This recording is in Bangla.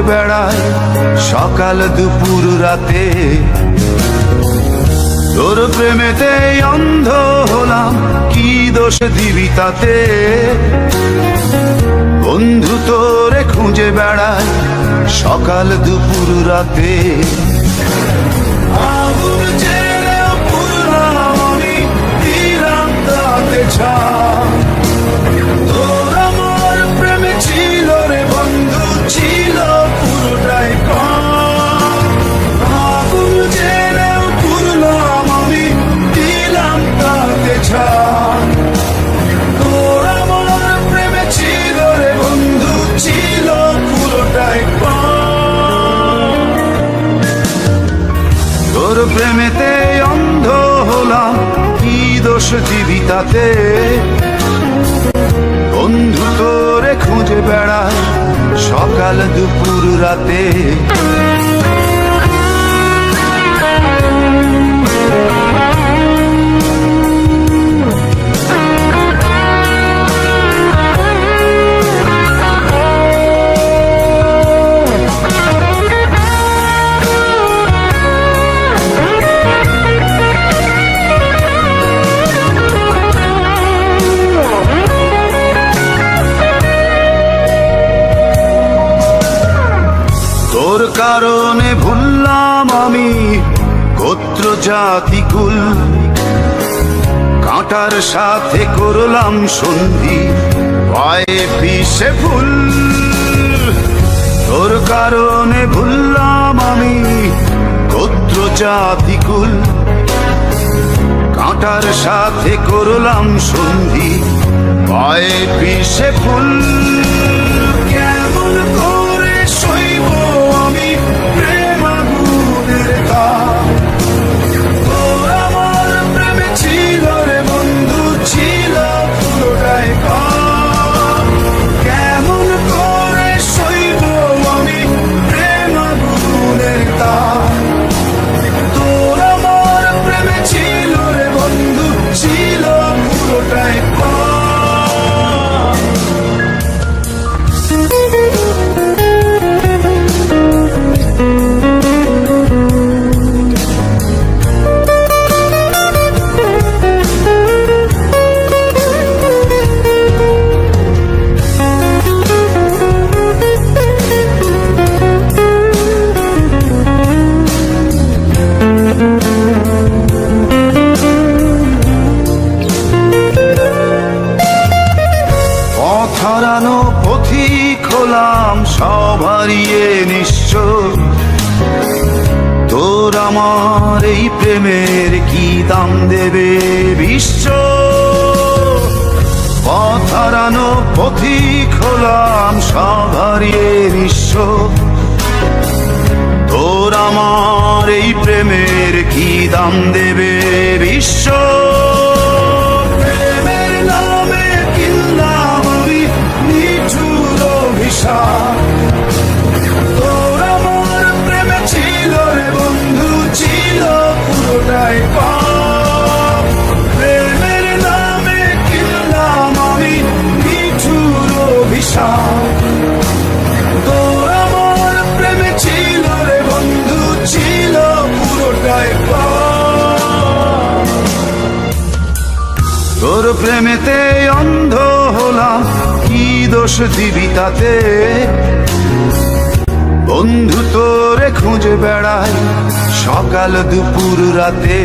বেড়াই সকাল দুপুর রাতে। তোর প্রেমেতে অন্ধ হলাম, কি দোষ দিবি তাতে? বন্ধু তোরে খুঁজে বেড়াই সকাল দুপুর রাতে। আগুন জেলেও পুরলাম আমি, দিলাম তাতে ছাপ। তোর আমার প্রেমে ছিল রে বন্ধু, ছিল পুরোটাই কম। আগুন জেলেও পুরলাম আমি, দিলাম তাতে ছাপ। তোর আমার প্রেমে ছিল রে বন্ধু, ছিল পুরোটাই কম। তোর প্রেমেতে অন্ধ হলাম, কি দোষ দিবি তাতে? বন্ধু তোরে খুঁজে বেড়াই সকাল দুপুর রাতে। তোর কারণে ভুললাম আমি গোত্র জাতি কুল, কাঁটার সাথে করলাম সন্ধি, পায়ে পিছে ফুল। তোর কারণে ভুললাম আমি গোত্র জাতি কুল, কাঁটার সাথে করলাম সন্ধি, পায়ে পিছে ফুল। কেমন করে সইব আমি প্রেম আগুনের তাপ? তোর আমার প্রেমে ছিল রে বন্ধু, ছিল পুরোটাই কম। কেমন করে সইব আমি প্রেম আগুনের তাপ? তোর আমার প্রেমে ছিল রে বন্ধু, ছিল পুরোটাই কম। হারানো পথিক হলাম সব হারিয়ে নিঃস্ব। তোর আমার এই প্রেমের কি দাম দেবে বিশ্ব? পথ হারানো পথিক হলাম সব হারিয়ে নিঃস্ব। তোর আমার এই প্রেমের কি দাম দেবে বিশ্ব? তোর আমার প্রেমে ছিল রে বন্ধু, ছিল পুরোটাই পাপ। প্রেমের নামে কিনলাম আমি নিঠুর অভিশাপ। তোর আমার প্রেমে ছিল রে বন্ধু, ছিল পুরোটাই পাপ। তোর প্রেমেতে অন্ধ হলাম, কি দোষ দিবি তাতে? বন্ধু তোরে খুঁজে বেড়াই সকাল দুপুর রাতে।